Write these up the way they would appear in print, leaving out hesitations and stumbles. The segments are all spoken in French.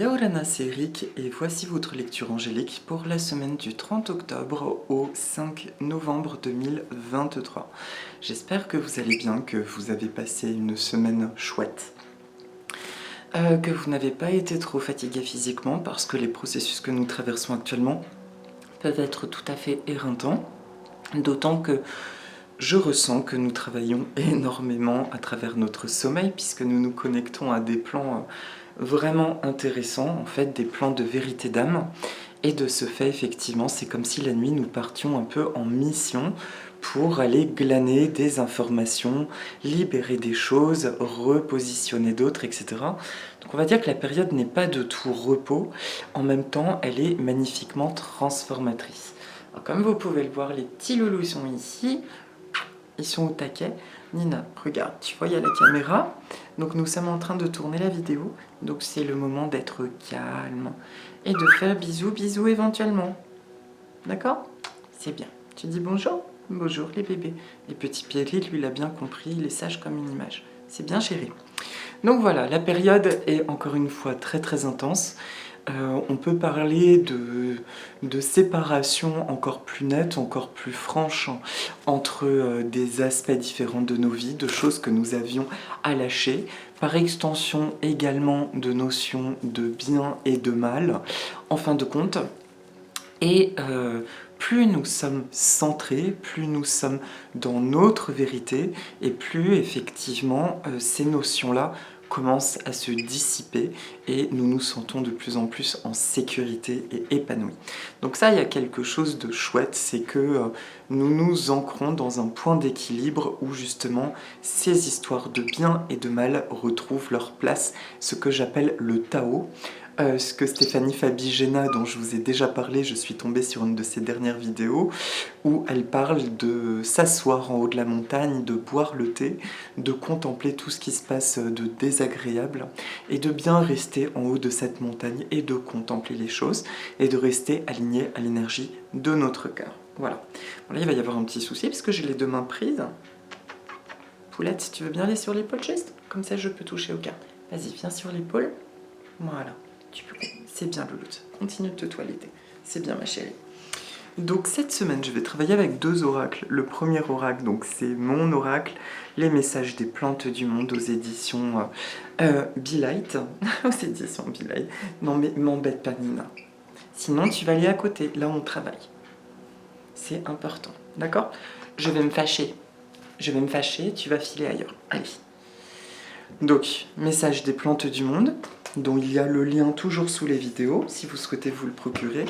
Yaorana, c'est Eric et voici votre lecture angélique pour la semaine du 30 octobre au 5 novembre 2023. J'espère que vous allez bien, que vous avez passé une semaine chouette, que vous n'avez pas été trop fatigué physiquement parce que les processus que nous traversons actuellement peuvent être tout à fait éreintants, d'autant que je ressens que nous travaillons énormément à travers notre sommeil puisque nous nous connectons à des plans vraiment intéressants, en fait des plans de vérité d'âme. Et de ce fait, effectivement, c'est comme si la nuit nous partions un peu en mission pour aller glaner des informations, libérer des choses, repositionner d'autres, etc. Donc on va dire que la période n'est pas de tout repos, en même temps elle est magnifiquement transformatrice. Alors, comme vous pouvez le voir, les petits loulous sont ici. Ils sont au taquet. Nina, regarde, tu vois, il y a la caméra. Donc nous sommes en train de tourner la vidéo. Donc c'est le moment d'être calme et de faire bisous, bisous éventuellement. D'accord? C'est bien. Tu dis bonjour? Bonjour les bébés. Et petit Pierre, lui, il a bien compris, il est sage comme une image. C'est bien chéri. Donc voilà, la période est encore une fois très très intense. On peut parler de séparation encore plus nette, encore plus franche entre des aspects différents de nos vies, de choses que nous avions à lâcher, par extension également de notions de bien et de mal, en fin de compte. Et plus nous sommes centrés, plus nous sommes dans notre vérité, et plus effectivement ces notions-là commencent à se dissiper et nous nous sentons de plus en plus en sécurité et épanouis. Donc ça, il y a quelque chose de chouette, c'est que nous nous ancrons dans un point d'équilibre où justement ces histoires de bien et de mal retrouvent leur place, ce que j'appelle le Tao. Ce que Stéphanie Fabigena, dont je vous ai déjà parlé, je suis tombée sur une de ses dernières vidéos, où elle parle de s'asseoir en haut de la montagne, de boire le thé, de contempler tout ce qui se passe de désagréable, et de bien rester en haut de cette montagne et de contempler les choses, et de rester aligné à l'énergie de notre cœur. Voilà. Bon, là, il va y avoir un petit souci, parce que j'ai les deux mains prises. Poulette, si tu veux bien aller sur l'épaule, juste, comme ça je peux toucher au cœur. Vas-y, viens sur l'épaule. Voilà. C'est bien, louloute. Continue de te toiletter. C'est bien, ma chérie. Donc, cette semaine, je vais travailler avec deux oracles. Le premier oracle, donc c'est mon oracle, les messages des plantes du monde aux éditions Be Light. Aux éditions Be Light. Non, mais m'embête pas, Nina. Sinon, tu vas aller à côté. Là, on travaille. C'est important. D'accord? Je vais me fâcher. Je vais me fâcher, tu vas filer ailleurs. Allez. Donc, message des plantes du monde, dont il y a le lien toujours sous les vidéos, si vous souhaitez vous le procurer.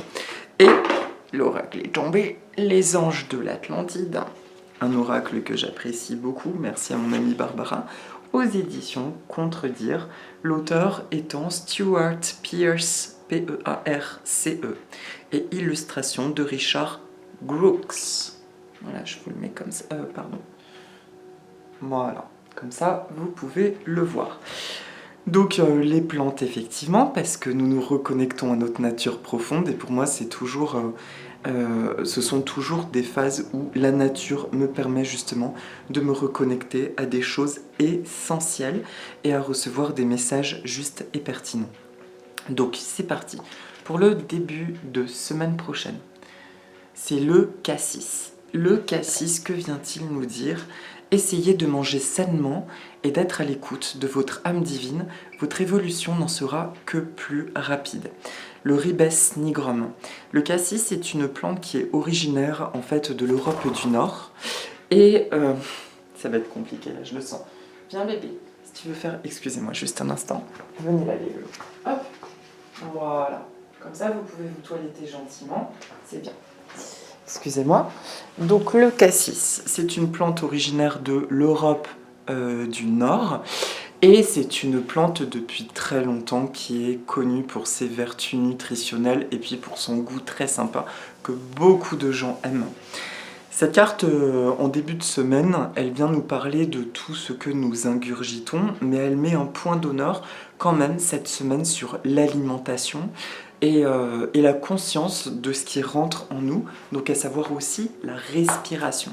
Et l'oracle est tombé, les anges de l'Atlantide, un oracle que j'apprécie beaucoup, merci à mon amie Barbara, aux éditions Contredire, l'auteur étant Stuart Pearce, P-E-A-R-C-E, et illustration de Richard Brooks. Voilà, je vous le mets comme ça, pardon. Voilà. Comme ça, vous pouvez le voir. Donc les plantes, effectivement, parce que nous nous reconnectons à notre nature profonde, et pour moi, c'est toujours, ce sont toujours des phases où la nature me permet justement de me reconnecter à des choses essentielles et à recevoir des messages justes et pertinents. Donc c'est parti pour le début de semaine prochaine. C'est le cassis. Le cassis, que vient-il nous dire ? Essayez de manger sainement et d'être à l'écoute de votre âme divine, votre évolution n'en sera que plus rapide. Le Ribes nigrum. Le cassis est une plante qui est originaire en fait de l'Europe du Nord et ça va être compliqué là, je le sens. Viens bébé, si tu veux faire, excusez-moi juste un instant. Venez là les loulous. Hop, voilà. Comme ça vous pouvez vous toiletter gentiment, c'est bien. Excusez-moi. Donc le cassis, c'est une plante originaire de l'Europe du Nord et c'est une plante depuis très longtemps qui est connue pour ses vertus nutritionnelles et puis pour son goût très sympa que beaucoup de gens aiment. Cette carte, en début de semaine, elle vient nous parler de tout ce que nous ingurgitons, mais elle met un point d'honneur quand même cette semaine sur l'alimentation et la conscience de ce qui rentre en nous, donc à savoir aussi la respiration.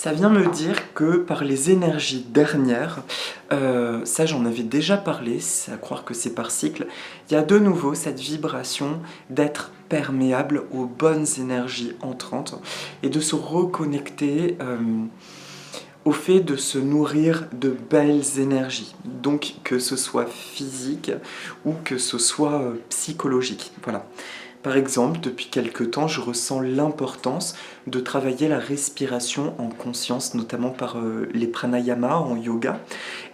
Ça vient me dire que par les énergies dernières, ça j'en avais déjà parlé, c'est à croire que c'est par cycle, il y a de nouveau cette vibration d'être perméable aux bonnes énergies entrantes et de se reconnecter au fait de se nourrir de belles énergies, donc que ce soit physique ou que ce soit psychologique. Voilà. Par exemple, depuis quelque temps, je ressens l'importance de travailler la respiration en conscience, notamment par les pranayamas en yoga,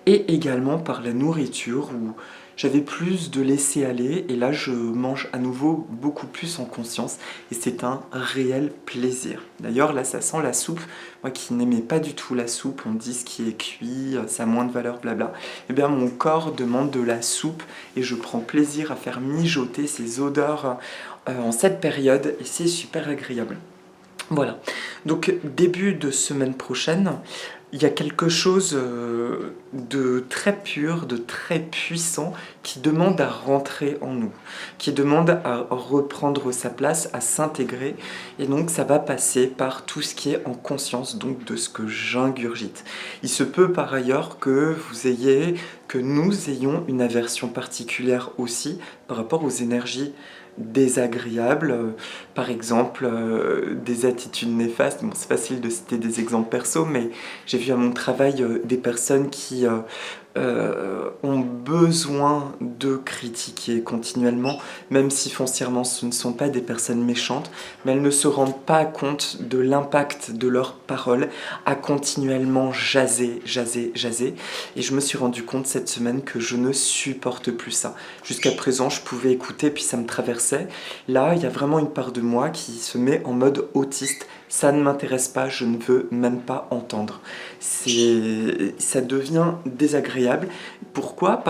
et également par la nourriture, où j'avais plus de laisser aller, et là je mange à nouveau beaucoup plus en conscience, et c'est un réel plaisir. D'ailleurs, là ça sent la soupe. Moi qui n'aimais pas du tout la soupe, on dit ce qui est cuit, ça a moins de valeur, blabla. Eh bien mon corps demande de la soupe, et je prends plaisir à faire mijoter ces odeurs en cette période, et c'est super agréable. Voilà, donc début de semaine prochaine, il y a quelque chose de très pur, de très puissant qui demande à rentrer en nous, qui demande à reprendre sa place, à s'intégrer, et donc ça va passer par tout ce qui est en conscience, donc de ce que j'ingurgite. Il se peut par ailleurs que nous ayons une aversion particulière aussi par rapport aux énergies désagréables, par exemple des attitudes néfastes. Bon, c'est facile de citer des exemples perso, mais j'ai vu à mon travail des personnes qui ont besoin de critiquer continuellement, même si foncièrement ce ne sont pas des personnes méchantes, mais elles ne se rendent pas compte de l'impact de leurs paroles à continuellement jaser. Et je me suis rendu compte cette semaine que je ne supporte plus ça. Jusqu'à présent, je pouvais écouter, puis ça me traversait. Là, il y a vraiment une part de moi qui se met en mode autiste. Ça ne m'intéresse pas, je ne veux même pas entendre. Ça devient désagréable. Pourquoi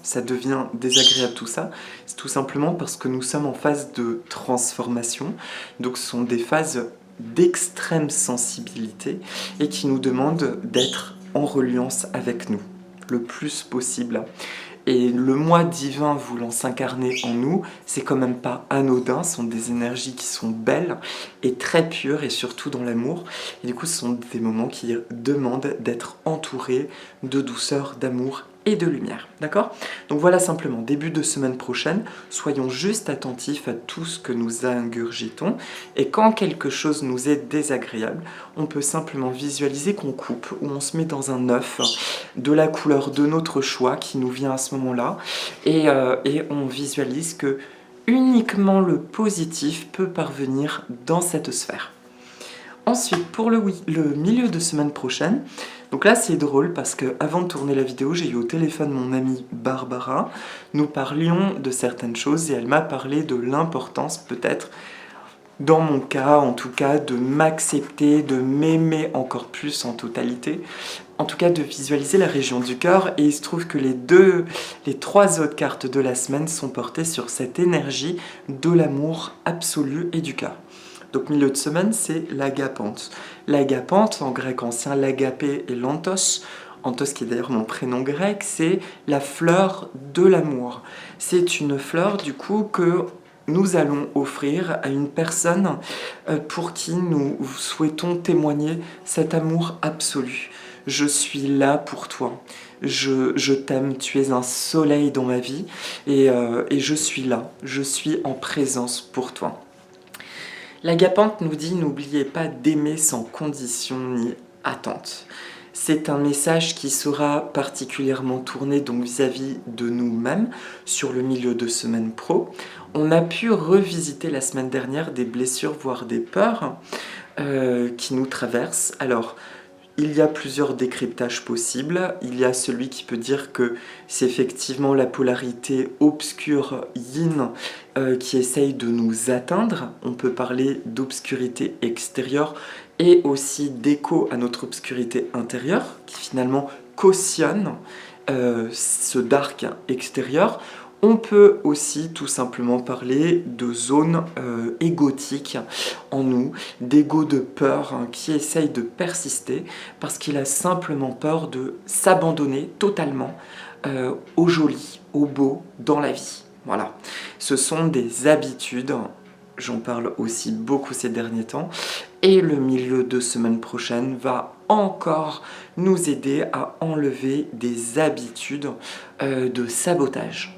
ça devient désagréable tout ça? C'est tout simplement parce que nous sommes en phase de transformation. Donc ce sont des phases d'extrême sensibilité et qui nous demandent d'être en reliance avec nous le plus possible. Et le moi divin voulant s'incarner en nous, c'est quand même pas anodin, ce sont des énergies qui sont belles et très pures, et surtout dans l'amour. Et du coup, ce sont des moments qui demandent d'être entourés de douceur, d'amour et de lumière. D'accord? Donc voilà simplement, début de semaine prochaine, soyons juste attentifs à tout ce que nous ingurgitons, et quand quelque chose nous est désagréable, on peut simplement visualiser qu'on coupe, ou on se met dans un œuf de la couleur de notre choix qui nous vient à ce moment-là, et on visualise que uniquement le positif peut parvenir dans cette sphère. Ensuite, pour le milieu de semaine prochaine, donc là c'est drôle parce que avant de tourner la vidéo, j'ai eu au téléphone mon amie Barbara. Nous parlions de certaines choses et elle m'a parlé de l'importance peut-être, dans mon cas en tout cas, de m'accepter, de m'aimer encore plus en totalité. En tout cas de visualiser la région du cœur, et il se trouve que les trois autres cartes de la semaine sont portées sur cette énergie de l'amour absolu et du cœur. Donc milieu de semaine, c'est l'agapante. L'agapante, en grec ancien, l'agapé et l'anthos, anthos qui est d'ailleurs mon prénom grec, c'est la fleur de l'amour. C'est une fleur du coup que nous allons offrir à une personne pour qui nous souhaitons témoigner cet amour absolu. Je suis là pour toi, je t'aime, tu es un soleil dans ma vie, et je suis là, je suis en présence pour toi. L'agapante nous dit: n'oubliez pas d'aimer sans condition ni attente. C'est un message qui sera particulièrement tourné donc vis-à-vis de nous-mêmes sur le milieu de semaine pro. On a pu revisiter la semaine dernière des blessures, voire des peurs qui nous traversent. Alors, il y a plusieurs décryptages possibles. Il y a celui qui peut dire que c'est effectivement la polarité obscure yin qui essaye de nous atteindre. On peut parler d'obscurité extérieure et aussi d'écho à notre obscurité intérieure qui finalement cautionne ce dark extérieur. On peut aussi tout simplement parler de zones égotiques en nous, d'ego de peur qui essaye de persister parce qu'il a simplement peur de s'abandonner totalement au joli, au beau dans la vie. Voilà, ce sont des habitudes, j'en parle aussi beaucoup ces derniers temps, Et le milieu de semaine prochaine va encore nous aider à enlever des habitudes de sabotage,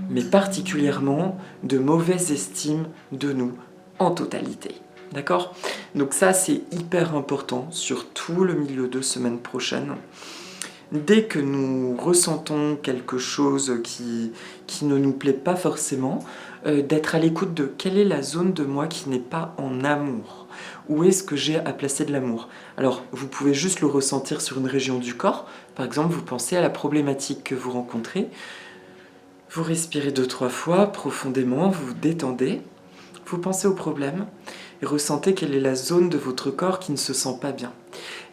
mais particulièrement de mauvaise estime de nous en totalité. D'accord? Donc ça, c'est hyper important, surtout le milieu de semaine prochaine. Dès que nous ressentons quelque chose qui ne nous plaît pas forcément, d'être à l'écoute de quelle est la zone de moi qui n'est pas en amour. Où est-ce que j'ai à placer de l'amour? Alors, vous pouvez juste le ressentir sur une région du corps. Par exemple, vous pensez à la problématique que vous rencontrez. Vous respirez 2-3 fois profondément, vous vous détendez. Vous pensez au problème et ressentez quelle est la zone de votre corps qui ne se sent pas bien.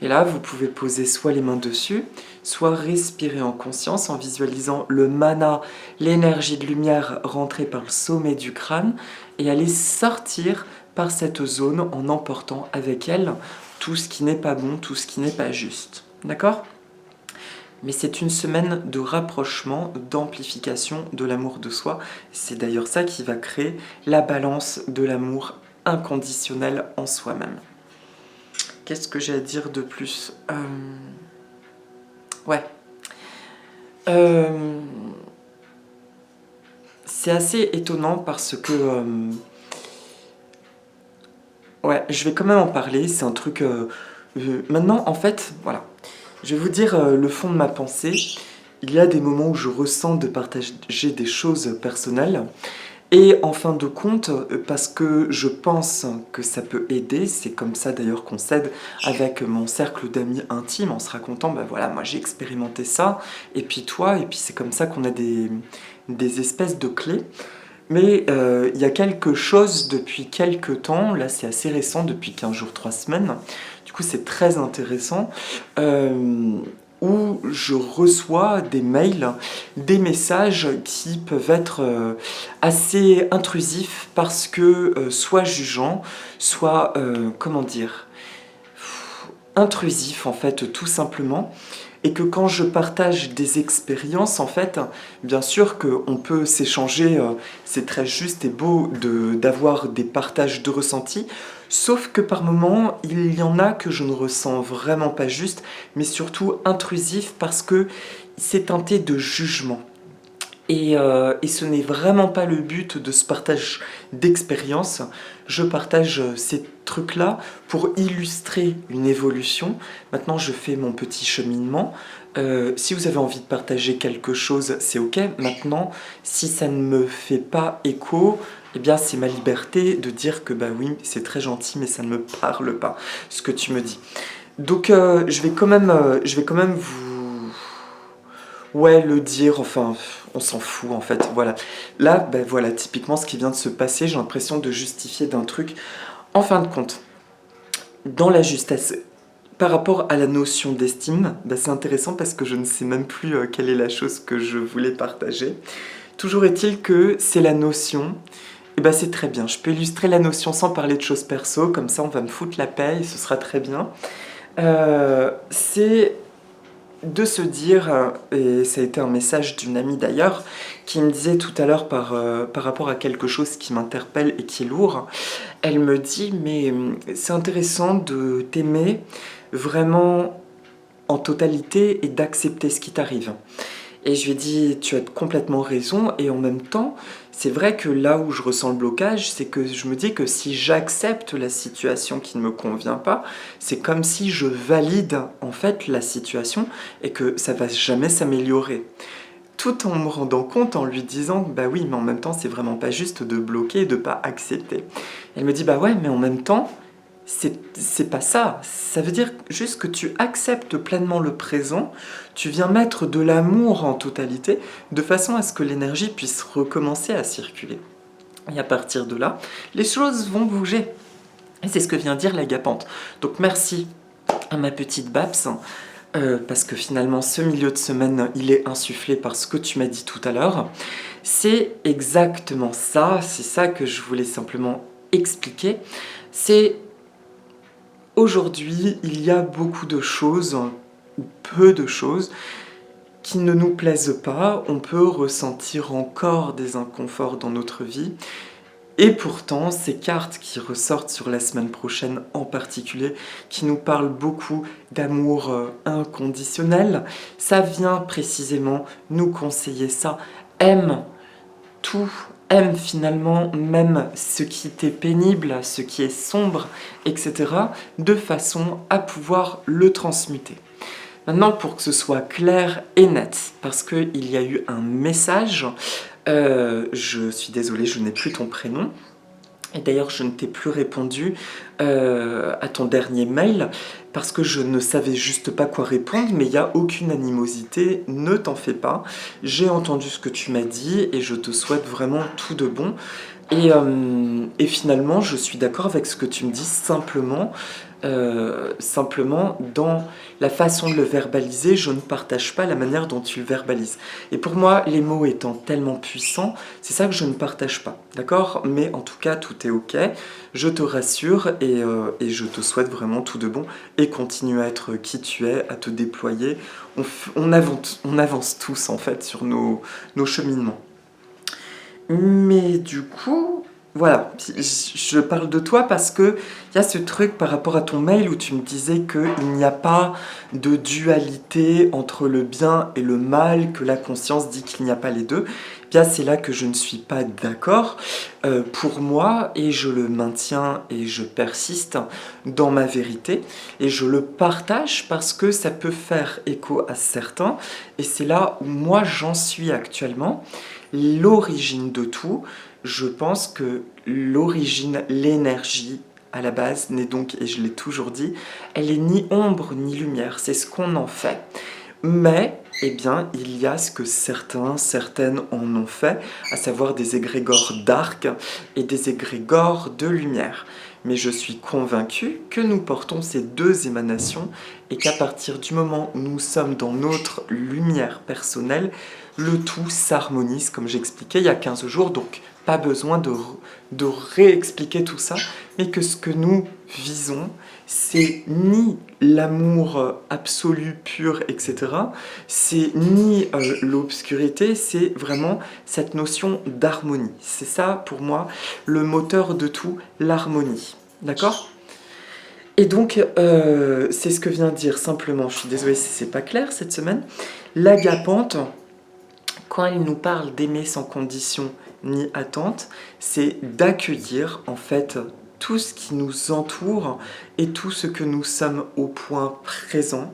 Et là, vous pouvez poser soit les mains dessus, soit respirer en conscience en visualisant le mana, l'énergie de lumière rentrer par le sommet du crâne et aller sortir par cette zone en emportant avec elle tout ce qui n'est pas bon, tout ce qui n'est pas juste. D'accord ? Mais c'est une semaine de rapprochement, d'amplification de l'amour de soi. C'est d'ailleurs ça qui va créer la balance de l'amour inconditionnel en soi-même. Qu'est-ce que j'ai à dire de plus? Ouais. C'est assez étonnant parce que... ouais, je vais quand même en parler. C'est un truc... maintenant, en fait, voilà. Je vais vous dire le fond de ma pensée. Il y a des moments où je ressens de partager des choses personnelles. Et en fin de compte, parce que je pense que ça peut aider, c'est comme ça d'ailleurs qu'on s'aide avec mon cercle d'amis intimes, en se racontant, ben voilà, moi j'ai expérimenté ça, et puis toi, et puis c'est comme ça qu'on a des espèces de clés. Mais il y a quelque chose depuis quelques temps, là c'est assez récent, depuis 15 jours, 3 semaines, du coup c'est très intéressant, où je reçois des mails, des messages qui peuvent être assez intrusifs parce que soit jugeants, soit, comment dire, intrusifs en fait tout simplement. Et que quand je partage des expériences, en fait, bien sûr qu'on peut s'échanger, c'est très juste et beau d'avoir des partages de ressentis, sauf que par moments, il y en a que je ne ressens vraiment pas juste, mais surtout intrusif parce que c'est teinté de jugement. Et ce n'est vraiment pas le but de ce partage d'expérience. Je partage ces trucs-là pour illustrer une évolution. Maintenant, je fais mon petit cheminement. Si vous avez envie de partager quelque chose, c'est ok. Maintenant, si ça ne me fait pas écho, eh bien, c'est ma liberté de dire que bah oui, c'est très gentil, mais ça ne me parle pas, ce que tu me dis. Donc, je vais quand même vous... Ouais, le dire, enfin, on s'en fout en fait, voilà. Là, ben voilà, typiquement ce qui vient de se passer, j'ai l'impression de justifier d'un truc. En fin de compte, dans la justesse, par rapport à la notion d'estime, ben c'est intéressant parce que je ne sais même plus quelle est la chose que je voulais partager. Toujours est-il que c'est la notion, et ben c'est très bien. Je peux illustrer la notion sans parler de choses perso, comme ça on va me foutre la paix et ce sera très bien. C'est de se dire, et ça a été un message d'une amie d'ailleurs, qui me disait tout à l'heure par rapport à quelque chose qui m'interpelle et qui est lourd, elle me dit, mais c'est intéressant de t'aimer vraiment en totalité et d'accepter ce qui t'arrive. Et je lui ai dit, tu as complètement raison, et en même temps, c'est vrai que là où je ressens le blocage, c'est que je me dis que si j'accepte la situation qui ne me convient pas, c'est comme si je valide en fait la situation et que ça va jamais s'améliorer. Tout en me rendant compte, en lui disant, bah oui, mais en même temps, c'est vraiment pas juste de bloquer et de pas accepter. Elle me dit, bah ouais, mais en même temps, c'est pas ça. Ça veut dire juste que tu acceptes pleinement le présent, tu viens mettre de l'amour en totalité, de façon à ce que l'énergie puisse recommencer à circuler. Et à partir de là, les choses vont bouger. Et c'est ce que vient dire l'agapante. Donc merci à ma petite Babs, parce que finalement ce milieu de semaine, il est insufflé par ce que tu m'as dit tout à l'heure. C'est exactement ça, c'est ça que je voulais simplement expliquer. C'est... Aujourd'hui, il y a beaucoup de choses, ou peu de choses, qui ne nous plaisent pas. On peut ressentir encore des inconforts dans notre vie. Et pourtant, ces cartes qui ressortent sur la semaine prochaine en particulier, qui nous parlent beaucoup d'amour inconditionnel, ça vient précisément nous conseiller ça. Aime tout, aime finalement même ce qui t'est pénible, ce qui est sombre, etc., de façon à pouvoir le transmuter. Maintenant, pour que ce soit clair et net, parce qu'il y a eu un message, je suis désolée, je n'ai plus ton prénom, et d'ailleurs je ne t'ai plus répondu à ton dernier mail, parce que je ne savais juste pas quoi répondre, mais il n'y a aucune animosité, ne t'en fais pas. J'ai entendu ce que tu m'as dit, et je te souhaite vraiment tout de bon. Et finalement, je suis d'accord avec ce que tu me dis, simplement dans la façon de le verbaliser, je ne partage pas la manière dont tu le verbalises. Et pour moi, les mots étant tellement puissants, c'est ça que je ne partage pas, d'accord? Mais en tout cas, tout est ok, je te rassure et je te souhaite vraiment tout de bon et continue à être qui tu es, à te déployer. On avance tous en fait sur nos cheminements. Mais du coup, voilà, je parle de toi parce que il y a ce truc par rapport à ton mail où tu me disais qu'il n'y a pas de dualité entre le bien et le mal, que la conscience dit qu'il n'y a pas les deux. Eh bien, c'est là que je ne suis pas d'accord. Pour moi, et je le maintiens et je persiste dans ma vérité, et je le partage parce que ça peut faire écho à certains, et c'est là où moi j'en suis actuellement. L'origine de tout, je pense que l'origine, l'énergie à la base n'est donc, et je l'ai toujours dit, elle est ni ombre ni lumière, c'est ce qu'on en fait. Mais, eh bien, il y a ce que certaines en ont fait, à savoir des égrégores d'arc et des égrégores de lumière. Mais je suis convaincu que nous portons ces deux émanations et qu'à partir du moment où nous sommes dans notre lumière personnelle, le tout s'harmonise, comme j'expliquais il y a 15 jours, donc pas besoin de réexpliquer tout ça, mais que ce que nous visons, c'est ni l'amour absolu, pur, etc., c'est ni l'obscurité, c'est vraiment cette notion d'harmonie. C'est ça, pour moi, le moteur de tout, l'harmonie. D'accord ? Et donc, c'est ce que vient de dire simplement, je suis désolée si c'est pas clair cette semaine, l'agapante, quand elle nous parle d'aimer sans condition ni attente, c'est d'accueillir en fait tout ce qui nous entoure et tout ce que nous sommes au point présent,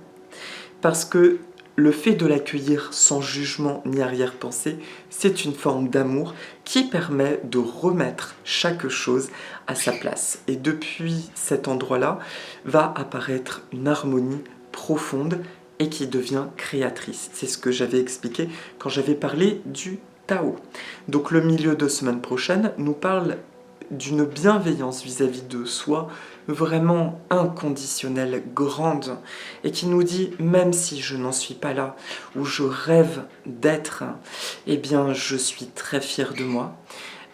parce que le fait de l'accueillir sans jugement ni arrière-pensée, c'est une forme d'amour qui permet de remettre chaque chose à sa place. Et depuis cet endroit-là, va apparaître une harmonie profonde et qui devient créatrice. C'est ce que j'avais expliqué quand j'avais parlé du Tao. Donc le milieu de semaine prochaine nous parle d'une bienveillance vis-à-vis de soi vraiment inconditionnelle, grande, et qui nous dit, même si je n'en suis pas là, où je rêve d'être, eh bien je suis très fière de moi,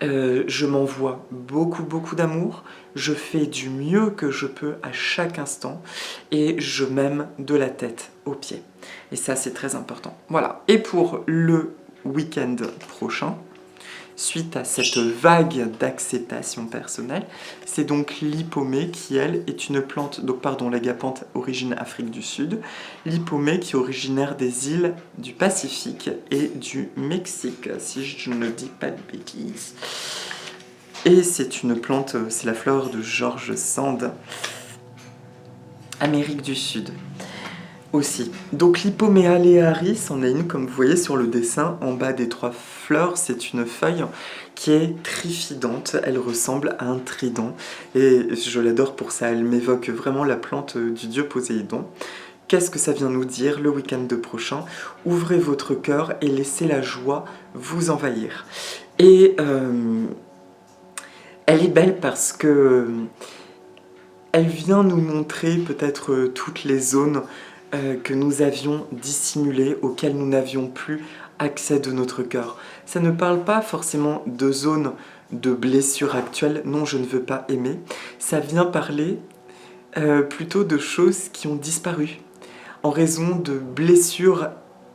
je m'envoie beaucoup d'amour, je fais du mieux que je peux à chaque instant, et je m'aime de la tête aux pieds. Et ça c'est très important. Voilà, et pour le week-end prochain, suite à cette vague d'acceptation personnelle, c'est donc l'hypomée qui, elle, est une plante, donc pardon, l'agapante origine Afrique du Sud, l'hypomée qui est originaire des îles du Pacifique et du Mexique, si je ne dis pas de bêtises. Et c'est une plante, c'est la fleur de George Sand, Amérique du Sud. Aussi. Donc l'Hypomea learis en est une, comme vous voyez sur le dessin, en bas des 3 fleurs, c'est une feuille qui est trifidante, elle ressemble à un trident, et je l'adore pour ça, elle m'évoque vraiment la plante du dieu Poséidon. Qu'est-ce que ça vient nous dire le week-end prochain? Ouvrez votre cœur et laissez la joie vous envahir. Et elle est belle parce que elle vient nous montrer peut-être toutes les zones que nous avions dissimulé, auxquelles nous n'avions plus accès de notre cœur. Ça ne parle pas forcément de zones de blessures actuelles, non, je ne veux pas aimer. Ça vient parler plutôt de choses qui ont disparu, en raison de blessures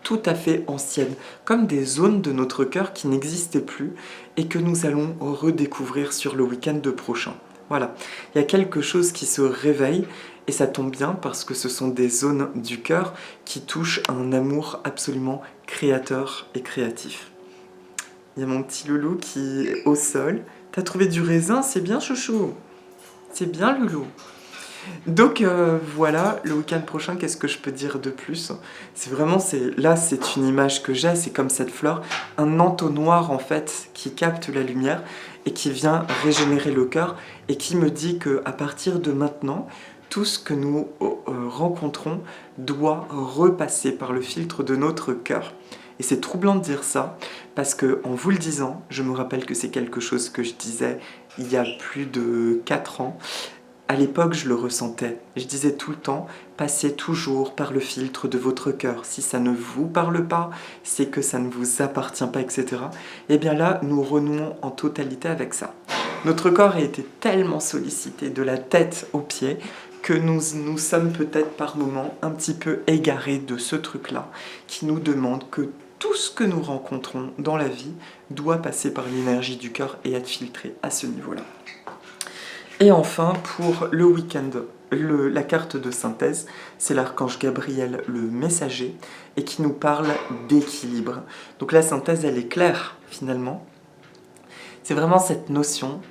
tout à fait anciennes, comme des zones de notre cœur qui n'existaient plus et que nous allons redécouvrir sur le week-end prochain. Voilà, il y a quelque chose qui se réveille et ça tombe bien parce que ce sont des zones du cœur qui touchent à un amour absolument créateur et créatif. Il y a mon petit loulou qui est au sol. T'as trouvé du raisin, c'est bien chouchou. C'est bien loulou. Donc voilà, le week-end prochain, qu'est-ce que je peux dire de plus? C'est vraiment, là c'est une image que j'ai, c'est comme cette fleur, un entonnoir en fait qui capte la lumière et qui vient régénérer le cœur et qui me dit qu'à partir de maintenant, tout ce que nous rencontrons doit repasser par le filtre de notre cœur. Et c'est troublant de dire ça, parce que en vous le disant, je me rappelle que c'est quelque chose que je disais il y a plus de 4 ans. À l'époque, je le ressentais. Je disais tout le temps, passez toujours par le filtre de votre cœur. Si ça ne vous parle pas, c'est que ça ne vous appartient pas, etc. Et bien là, nous renouons en totalité avec ça. Notre corps a été tellement sollicité de la tête aux pieds que nous sommes peut-être par moments un petit peu égarés de ce truc-là, qui nous demande que tout ce que nous rencontrons dans la vie doit passer par l'énergie du cœur et être filtré à ce niveau-là. Et enfin, pour le week-end, la carte de synthèse, c'est l'archange Gabriel, le messager, et qui nous parle d'équilibre. Donc la synthèse, elle est claire, finalement. C'est vraiment cette notion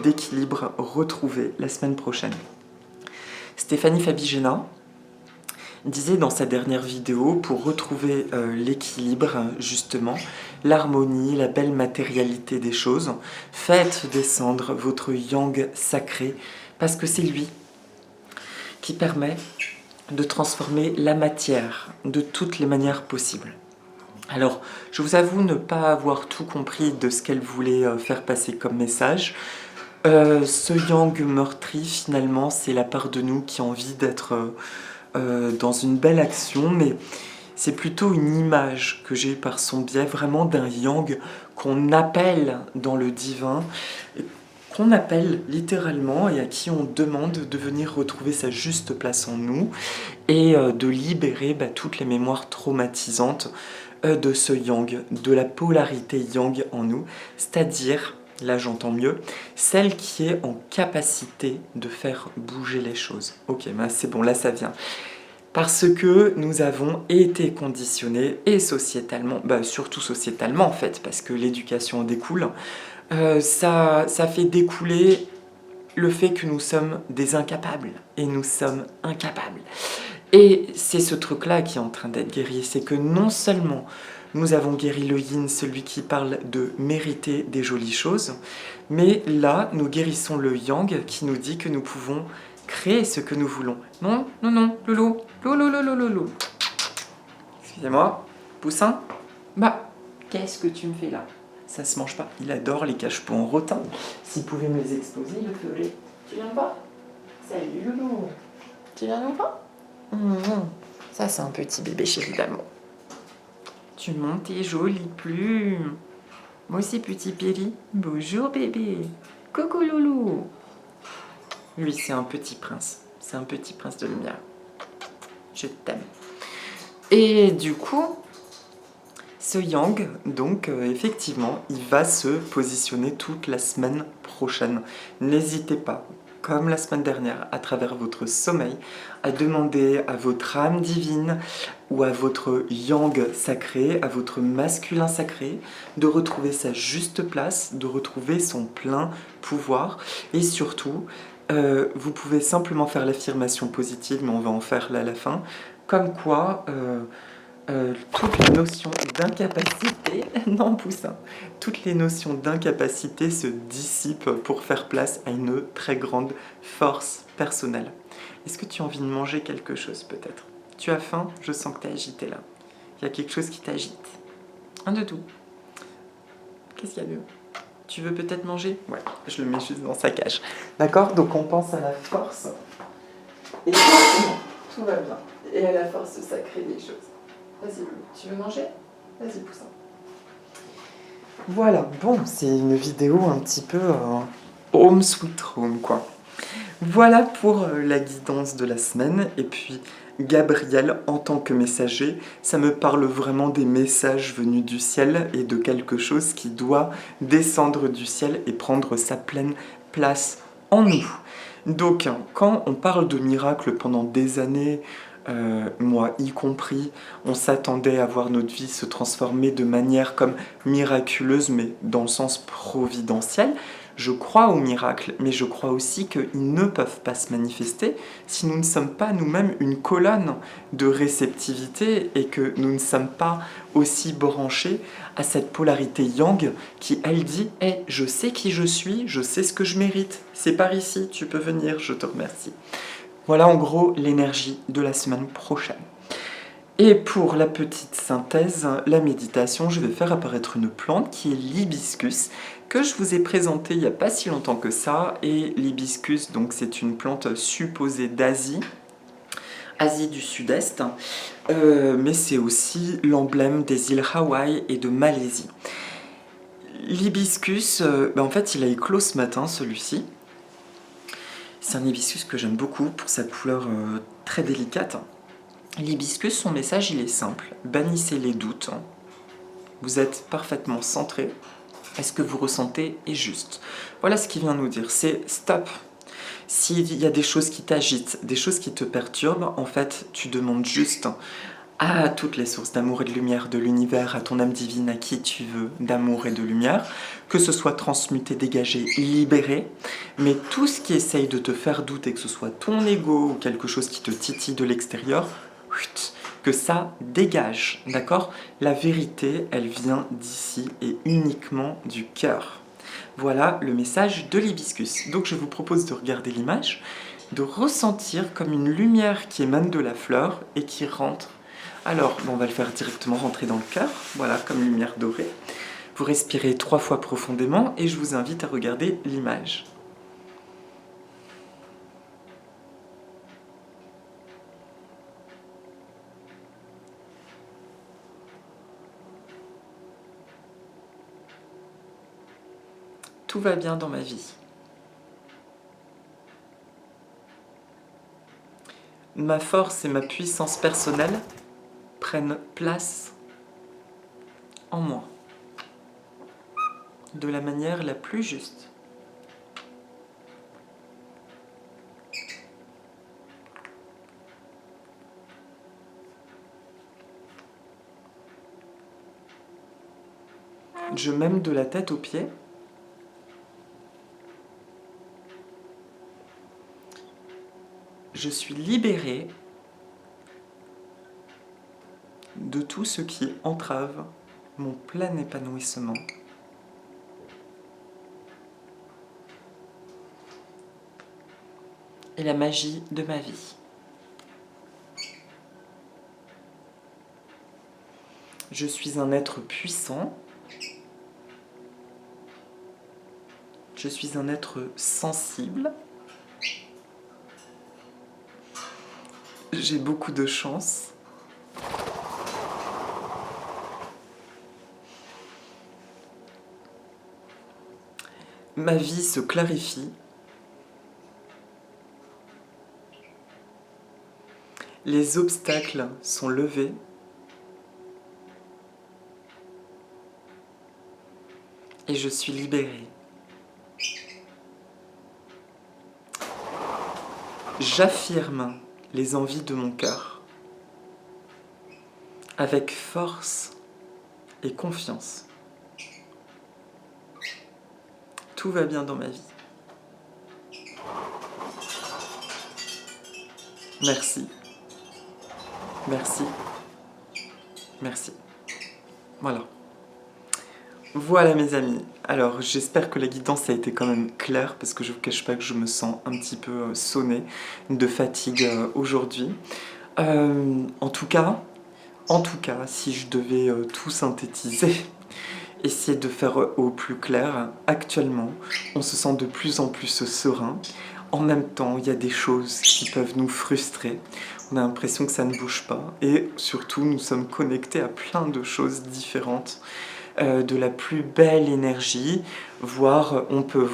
d'équilibre retrouvée la semaine prochaine. Stéphanie Fabigena disait dans sa dernière vidéo, pour retrouver l'équilibre, justement, l'harmonie, la belle matérialité des choses, faites descendre votre yang sacré, parce que c'est lui qui permet de transformer la matière de toutes les manières possibles. Alors, je vous avoue ne pas avoir tout compris de ce qu'elle voulait faire passer comme message. Ce yang meurtri, finalement, c'est la part de nous qui a envie d'être dans une belle action, mais c'est plutôt une image que j'ai par son biais, vraiment d'un yang qu'on appelle dans le divin, qu'on appelle littéralement et à qui on demande de venir retrouver sa juste place en nous et de libérer toutes les mémoires traumatisantes de ce yang, de la polarité yang en nous, c'est-à-dire, là j'entends mieux, celle qui est en capacité de faire bouger les choses. Ok, c'est bon, là ça vient. Parce que nous avons été conditionnés, et sociétalement, surtout sociétalement en fait, parce que l'éducation en découle, ça fait découler le fait que nous sommes des incapables, et nous sommes incapables. Et c'est ce truc-là qui est en train d'être guéri, c'est que non seulement nous avons guéri le yin, celui qui parle de mériter des jolies choses, mais là, nous guérissons le yang qui nous dit que nous pouvons créer ce que nous voulons. Non, non, non, Loulou, Loulou. Excusez-moi, Poussin. Qu'est-ce que tu me fais là? Ça se mange pas. Il adore les cache-pots en rotin. S'il pouvait me les exposer, il le ferait. Tu viens pas? Salut Loulou. Tu viens ou pas? Ça, c'est un petit bébé chéri d'amour. Tu montes tes jolies plumes. Moi aussi, petit Péri. Bonjour bébé. Coucou Loulou. Lui, c'est un petit prince. C'est un petit prince de lumière. Je t'aime. Et du coup, ce yang, donc, effectivement, il va se positionner toute la semaine prochaine. N'hésitez pas, comme la semaine dernière, à travers votre sommeil, à demander à votre âme divine ou à votre yang sacré, à votre masculin sacré, de retrouver sa juste place, de retrouver son plein pouvoir. Et surtout, vous pouvez simplement faire l'affirmation positive, mais on va en faire là à la fin, comme quoi toutes les notions d'incapacité, non Poussin, toutes les notions d'incapacité se dissipent pour faire place à une très grande force personnelle. Est-ce que tu as envie de manger quelque chose peut-être? Tu as faim? Je sens que tu es agité là. Il y a quelque chose qui t'agite. Un de tout. Qu'est-ce qu'il y a de... Tu veux peut-être manger? Ouais, je le mets juste dans sa cage. D'accord? Donc on pense à la force. Et tout va bien. Et à la force sacrée des choses. Vas-y, tu veux manger? Vas-y, Poussin. Voilà, bon, c'est une vidéo un petit peu home sweet home, quoi. Voilà pour la guidance de la semaine. Et puis, Gabriel en tant que messager, ça me parle vraiment des messages venus du ciel et de quelque chose qui doit descendre du ciel et prendre sa pleine place en nous. Donc, quand on parle de miracles pendant des années, moi y compris, on s'attendait à voir notre vie se transformer de manière comme miraculeuse, mais dans le sens providentiel. Je crois aux miracles, mais je crois aussi qu'ils ne peuvent pas se manifester si nous ne sommes pas nous-mêmes une colonne de réceptivité et que nous ne sommes pas aussi branchés à cette polarité yang qui, elle, dit « Hey, je sais qui je suis, je sais ce que je mérite, c'est par ici, tu peux venir, je te remercie. » Voilà en gros l'énergie de la semaine prochaine. Et pour la petite synthèse, la méditation, je vais faire apparaître une plante qui est l'hibiscus, que je vous ai présentée il n'y a pas si longtemps que ça. Et l'hibiscus, donc c'est une plante supposée d'Asie, Asie du Sud-Est, mais c'est aussi l'emblème des îles Hawaï et de Malaisie. L'hibiscus, en fait, il a éclos ce matin, celui-ci. C'est un hibiscus que j'aime beaucoup pour sa couleur très délicate. L'hibiscus, son message, il est simple. Bannissez les doutes. Vous êtes parfaitement centré. Est-ce que vous ressentez est juste? Voilà ce qu'il vient nous dire. C'est stop. S'il y a des choses qui t'agitent, des choses qui te perturbent, en fait, tu demandes juste à toutes les sources d'amour et de lumière de l'univers, à ton âme divine, à qui tu veux, d'amour et de lumière, que ce soit transmuté, dégagé, libéré, mais tout ce qui essaye de te faire douter, que ce soit ton ego ou quelque chose qui te titille de l'extérieur, que ça dégage, d'accord? La vérité, elle vient d'ici et uniquement du cœur. Voilà le message de l'hibiscus. Donc je vous propose de regarder l'image, de ressentir comme une lumière qui émane de la fleur et qui rentre. Alors, on va le faire directement rentrer dans le cœur, voilà, comme lumière dorée. Vous respirez 3 fois profondément et je vous invite à regarder l'image. Tout va bien dans ma vie. Ma force et ma puissance personnelle prennent place en moi, de la manière la plus juste. Je m'aime de la tête aux pieds. Je suis libérée de tout ce qui entrave mon plein épanouissement. Et la magie de ma vie. Je suis un être puissant. Je suis un être sensible. J'ai beaucoup de chance. Ma vie se clarifie. Les obstacles sont levés. Et je suis libérée. J'affirme les envies de mon cœur avec force et confiance. Tout va bien dans ma vie. Merci. Merci. Merci. Voilà. Voilà mes amis. Alors j'espère que la guidance a été quand même claire parce que je ne vous cache pas que je me sens un petit peu sonnée de fatigue aujourd'hui. En tout cas, si je devais tout synthétiser, essayer de faire au plus clair, actuellement, on se sent de plus en plus serein. En même temps, il y a des choses qui peuvent nous frustrer. On a l'impression que ça ne bouge pas. Et surtout, nous sommes connectés à plein de choses différentes. de la plus belle énergie, voire on peut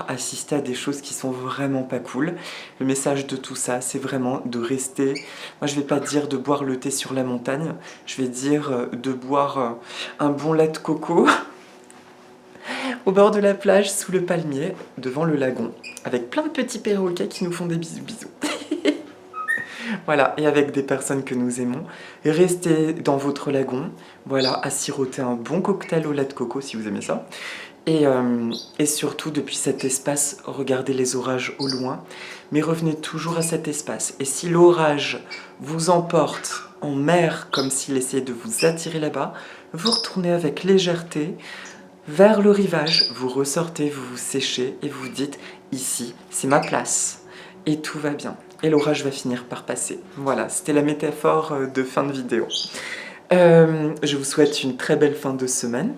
assister à des choses qui sont vraiment pas cool. Le message de tout ça, c'est vraiment de rester, moi je vais pas dire de boire le thé sur la montagne, je vais dire de boire un bon lait de coco au bord de la plage, sous le palmier, devant le lagon, avec plein de petits perroquets qui nous font des bisous bisous. Voilà, et avec des personnes que nous aimons. Et restez dans votre lagon, voilà, à siroter un bon cocktail au lait de coco si vous aimez ça. Et surtout, depuis cet espace, regardez les orages au loin, mais revenez toujours à cet espace. Et si l'orage vous emporte en mer, comme s'il essayait de vous attirer là-bas, vous retournez avec légèreté vers le rivage, vous ressortez, vous vous séchez et vous vous dites « ici, c'est ma place ». Et tout va bien. Et l'orage va finir par passer. Voilà, c'était la métaphore de fin de vidéo. Je vous souhaite une très belle fin de semaine.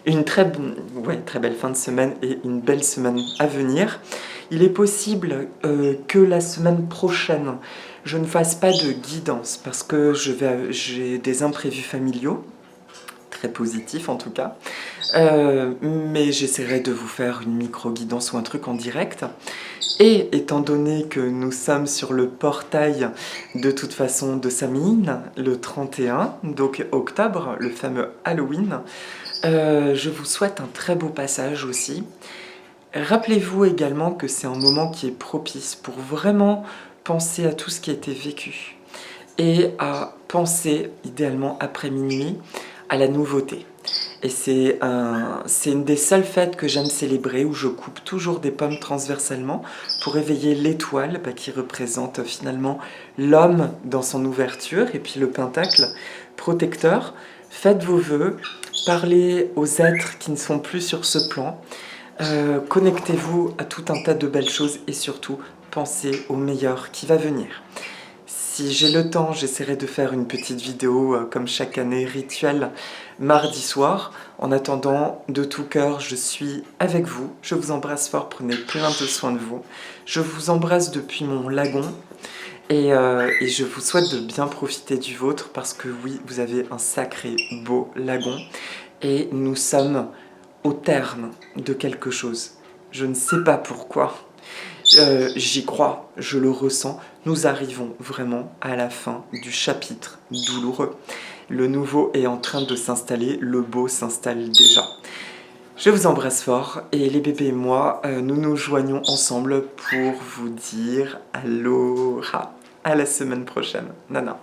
Une très belle fin de semaine et une belle semaine à venir. Il est possible que la semaine prochaine, je ne fasse pas de guidance parce que j'ai des imprévus familiaux, très positifs en tout cas. Mais j'essaierai de vous faire une micro-guidance ou un truc en direct. Et étant donné que nous sommes sur le portail de toute façon de Samhain, le 31, donc octobre, le fameux Halloween, je vous souhaite un très beau passage aussi. Rappelez-vous également que c'est un moment qui est propice pour vraiment penser à tout ce qui a été vécu et à penser, idéalement après minuit, à la nouveauté. Et c'est une des seules fêtes que j'aime célébrer où je coupe toujours des pommes transversalement pour éveiller l'étoile qui représente finalement l'homme dans son ouverture et puis le pentacle protecteur. Faites vos vœux, parlez aux êtres qui ne sont plus sur ce plan, connectez-vous à tout un tas de belles choses et surtout pensez au meilleur qui va venir. Si j'ai le temps, j'essaierai de faire une petite vidéo comme chaque année rituelle mardi soir. En attendant, de tout cœur, je suis avec vous. Je vous embrasse fort, prenez plein de soin de vous. Je vous embrasse depuis mon lagon et je vous souhaite de bien profiter du vôtre parce que oui, vous avez un sacré beau lagon et nous sommes au terme de quelque chose. Je ne sais pas pourquoi. J'y crois, je le ressens, nous arrivons vraiment à la fin du chapitre douloureux. Le nouveau est en train de s'installer, le beau s'installe déjà. Je vous embrasse fort et les bébés et moi, nous nous joignons ensemble pour vous dire aloha. À la semaine prochaine. Nana.